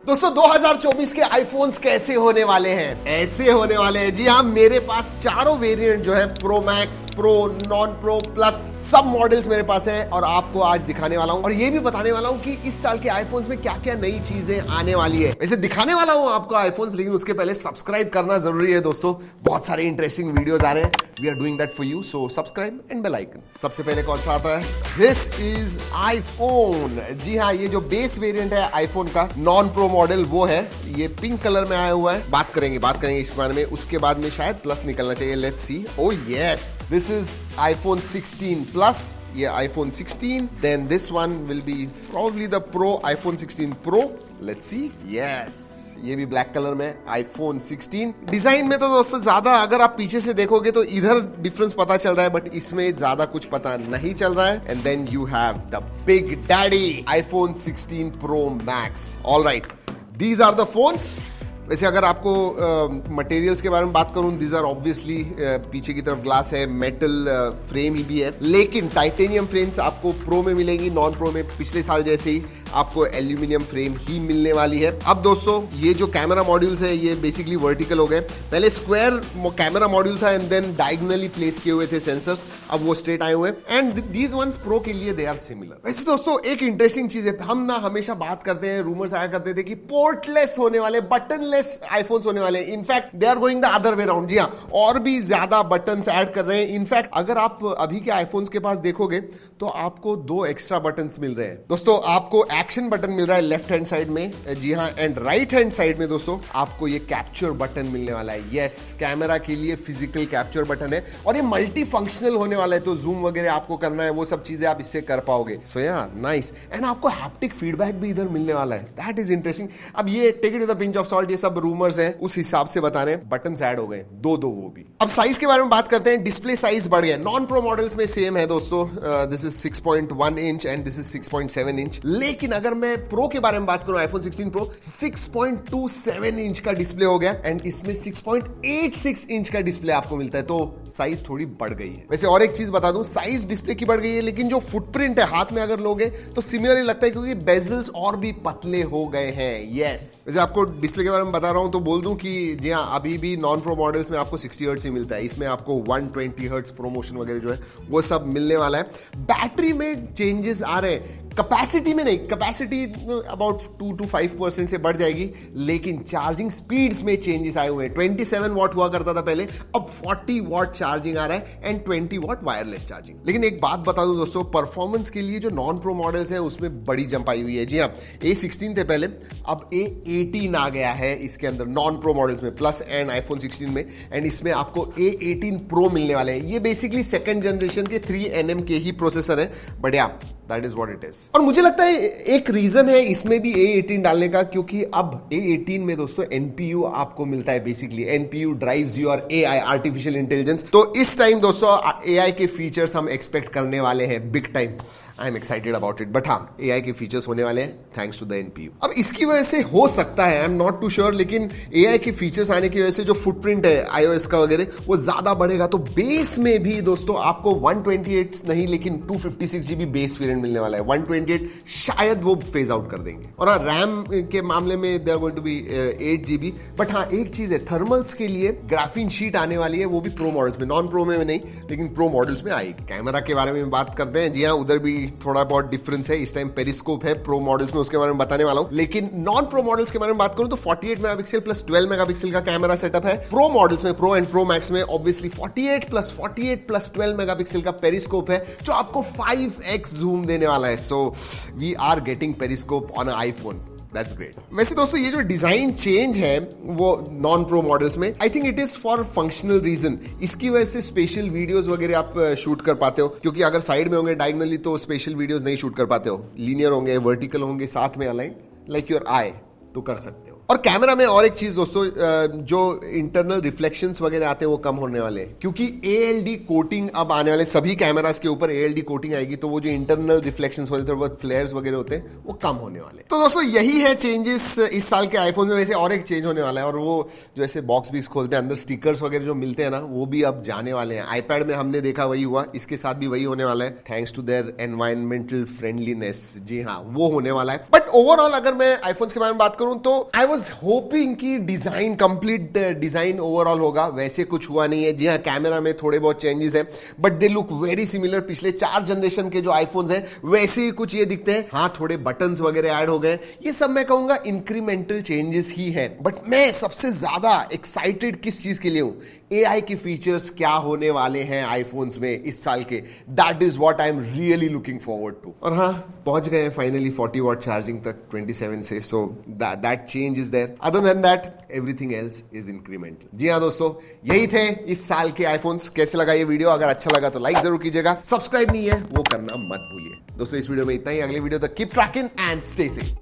दोस्तों 2024 के आईफोन्स कैसे होने वाले हैं? ऐसे होने वाले हैं। जी हाँ, मेरे पास चारों वेरिएंट जो है pro max, pro, non pro plus सब मॉडल्स मेरे पास है और आपको आज दिखाने वाला हूं और ये भी बताने वाला हूं कि इस साल के आईफोन्स में क्या क्या नई चीजें आने वाली है। वैसे दिखाने वाला हूं आपको आईफोन्स, लेकिन उसके पहले सब्सक्राइब करना जरूरी है दोस्तों। बहुत सारे इंटरेस्टिंग वीडियोस आ रहे हैं। We are doing that for you, so subscribe and bell icon. सबसे पहले कौन सा आता है? This is iPhone. जी हाँ, ये जो बेस वेरिएंट है आईफोन का नॉन प्रो मॉडल वो है, ये पिंक कलर में आया हुआ है। बात करेंगे इसके बारे में। उसके बाद में शायद प्लस निकलना चाहिए। Let's see. Oh yes, this is iPhone 16 plus. ये iPhone 16, then this one will be probably the pro, iPhone 16 pro. Let's see. Yes, ये भी ब्लैक कलर में आईफोन 16। डिजाइन में तो दोस्तों ज्यादा अगर आप पीछे से देखोगे तो इधर डिफरेंस पता चल रहा है, बट इसमें ज्यादा कुछ पता नहीं चल रहा है। And then you have the big daddy iPhone 16 pro max. Alright, these are the phones. वैसे अगर आपको मटेरियल्स के बारे में बात करूं, दीज आर ऑब्वियसली पीछे की तरफ ग्लास है, मेटल फ्रेम ही भी है, लेकिन टाइटेनियम फ्रेम्स आपको प्रो में मिलेंगी। नॉन प्रो में पिछले साल जैसे ही आपको एल्यूमिनियम फ्रेम ही मिलने वाली है। अब दोस्तों ये जो कैमरा मॉड्यूल्स है ये बेसिकली वर्टिकल हो गए। पहले स्क्वायर कैमरा मॉड्यूल था एंड देन डायगोनली प्लेस किए हुए थे सेंसर्स, अब वो स्ट्रेट आए हुए हैं। एंड दीज वंस प्रो के लिए दे आर सिमिलर। वैसे दोस्तों एक इंटरेस्टिंग चीज है, हम ना हमेशा बात करते हैं, रूमर्स आया करते थे कि पोर्टलेस होने वाले, बटनलेस आईफोन्स होने वाले। In fact they are going the other way round. जी हाँ, और भी ज्यादा बटन्स ऐड कर रहे हैं। इनफैक्ट अगर आप अभी के आईफोन्स के पास देखोगे तो आपको 2 एक्स्ट्रा बटन्स मिल रहे हैं दोस्तों। आपको एक्शन बटन मिल रहा है लेफ्ट हैंड साइड में, जी हाँ, एंड राइट हैंड साइड में दोस्तों आपको ये कैप्चर बटन मिलने वाला है। यस, कैमरा के लिए फिजिकल कैप्चर बटन है और ये मल्टी फंक्शनल होने वाला है, तो जूम वगैरह आपको करना है वो सब चीजें आप इससे कर पाओगे। So yeah nice. एंड आपको हैप्टिक फीडबैक भी इधर मिलने वाला है। That is interesting. अब ये take it with a pinch of salt, ये सब रूमर्स हैं, उस हिसाब से बता रहे हैं। बटन्स ऐड हो गए, 2 वो भी। अब साइज के बारे में बात करते हैं। डिस्प्ले साइज बढ़ गया। नॉन प्रो मॉडल्स में सेम है दोस्तों, this is 6.1 inch and this is 6.7 inch. लेकिन अगर मैं प्रो के बारे में बात करूं, आईफोन 16 प्रो 6.27 इंच का डिस्प्ले हो गया एंड इसमें 6.86 इंच का डिस्प्ले आपको मिलता है, तो साइज थोड़ी बढ़ गई है। वैसे और एक चीज बता दूं, साइज डिस्प्ले की बढ़ गई है, लेकिन जो फुटप्रिंट है हाथ में अगर लोगे तो सिमिलर लगता है, क्योंकि बेजल्स और भी पतले हो गए हैं। यस, वैसे आपको डिस्प्ले के बारे में बता रहा हूं तो बोल दूं कि जी हाँ, अभी भी नॉन प्रो मॉडल्स में आपको 60 हर्ट्ज ही मिलता है। इसमें आपको 120 हर्ट्ज प्रोमोशन वगैरह जो है वो सब मिलने वाला है। बैटरी में चेंजेस आ रहे हैं, कैपेसिटी में नहीं। कैपेसिटी अबाउट 2 to 5% से बढ़ जाएगी, लेकिन चार्जिंग स्पीड्स में चेंजेस आए हुए हैं। 27 वॉट हुआ करता था पहले, अब 40 वॉट चार्जिंग आ रहा है एंड 20 वॉट वायरलेस चार्जिंग। लेकिन एक बात बता दूं दोस्तों, परफॉर्मेंस के लिए जो नॉन प्रो मॉडल्स हैं उसमें बड़ी जंप आई हुई है। जी हाँ, A16 थे पहले, अब A18 आ गया है इसके अंदर नॉन प्रो मॉडल्स में, प्लस एंड आईफोन 16 में। एंड इसमें आपको A18 प्रो मिलने वाले हैं। ये बेसिकली सेकंड जनरेशन के 3nm के ही प्रोसेसर है, बट या that is what it is. और मुझे लगता है एक रीजन है इसमें भी A18 डालने का, क्योंकि अब A18 में दोस्तों NPU आपको मिलता है। Basically NPU drives your AI, artificial intelligence. तो इस टाइम दोस्तों AI के फीचर्स हम एक्सपेक्ट करने वाले हैं big time. I am excited about it. But हाँ, AI के फीचर्स होने वाले हैं थैंक्स टू द NPU। अब इसकी वजह से हो सकता है, I am not too sure, लेकिन AI के फीचर्स आने की वजह से जो फुटप्रिंट है iOS का वगैरह वो ज्यादा बढ़ेगा। तो बेस में भी दोस्तों आपको 128 नहीं लेकिन 256 GB बेस वेरिएंट मिलने वाला है। 128 शायद वो फेज आउट कर देंगे। और हाँ, रैम के मामले में they are going to be 8 GB। But हाँ, एक चीज है, थर्मल्स के लिए ग्राफीन शीट आने वाली है, वो भी प्रो मॉडल्स में, नॉन प्रो में नहीं, लेकिन प्रो मॉडल्स में आएगी। कैमरा के बारे में बात करते हैं। जी हाँ, उधर भी थोड़ा बहुत डिफरेंस है। इस टाइम पेरिस्कोप है प्रो मॉडल्स में, उसके बारे में बताने वाला हूं। लेकिन नॉन प्रो मॉडल्स के बारे में बात करूं तो 48 मेगापिक्सल प्लस 12 मेगापिक्सल का कैमरा सेटअप है। प्रो मॉडल्स में, प्रो एंड प्रो मैक्स में ऑब्वियसली 48 प्लस 12 मेगापिक्सल का पेरिस्कोप है, जो आपको 5x जूम देने वाला है। So we are getting periscope on iPhone. That's great. वैसे दोस्तों ये जो डिजाइन चेंज है वो नॉन प्रो मॉडल्स में, I think it is for functional reason. इसकी वजह से स्पेशल वीडियोस वगैरह आप शूट कर पाते हो, क्योंकि अगर साइड में होंगे डायगोनली तो स्पेशल वीडियोस नहीं शूट कर पाते हो। लीनियर होंगे, वर्टिकल होंगे, साथ में अलाइन लाइक योर आई, तो कर सकते हो। और कैमरा में और एक चीज दोस्तों, जो इंटरनल रिफ्लेक्शंस वगैरह आते हैं वो कम होने वाले हैं, क्योंकि ALD कोटिंग अब आने वाले सभी कैमरास के ऊपर ALD कोटिंग आएगी, तो वो जो इंटरनल रिफ्लेक्शंस होते हैं, बहुत फ्लेयर्स वगैरह होते हैं, वो कम होने वाले। तो दोस्तों यही है चेंजेस इस साल के आईफोन में। वैसे और एक चेंज होने वाला है, और वो जो ऐसे बॉक्स भी खोलते हैं, अंदर स्टिकर्स वगैरह जो मिलते हैं ना, वो भी अब जाने वाले हैं। iPad में हमने देखा वही हुआ, इसके साथ भी वही होने वाला है, thanks to their environmental friendliness. जी हाँ, वो होने वाला है। बट ओवरऑल अगर मैं आईफोन्स के बारे में बात करूं तो आई वाज होपिंग कि डिजाइन, कंप्लीट डिजाइन ओवरऑल होगा, वैसे कुछ हुआ नहीं है। जी हाँ, कैमरा में थोड़े बहुत चेंजेस हैं, but they look very similar. पिछले 4 जनरेशन के जो आईफोन्स हैं वैसे ही कुछ ये दिखते हैं। हाँ, थोड़े बटन्स वगैरह ऐड हो गए, ये सब मैं कहूंगा इंक्रीमेंटल चेंजेस ही है। बट मैं सबसे ज्यादा एक्साइटेड किस चीज के लिए हूं? AI के फीचर्स क्या होने वाले हैं आईफोन्स में इस साल के, that is what I am really looking forward to. और हाँ, पहुंच गए फाइनली 40 वॉट चार्जिंग तक 27 से, so that change is there. Other than that everything else is incremental. जी हाँ दोस्तों, यही थे इस साल के आईफोन्स। कैसे लगा ये वीडियो? अगर अच्छा लगा तो लाइक जरूर कीजिएगा, सब्सक्राइब नहीं है वो करना मत भूलिए। दोस्तों इस वीडियो में इतना ही, अगले वीडियो तक keep trekking and stay safe.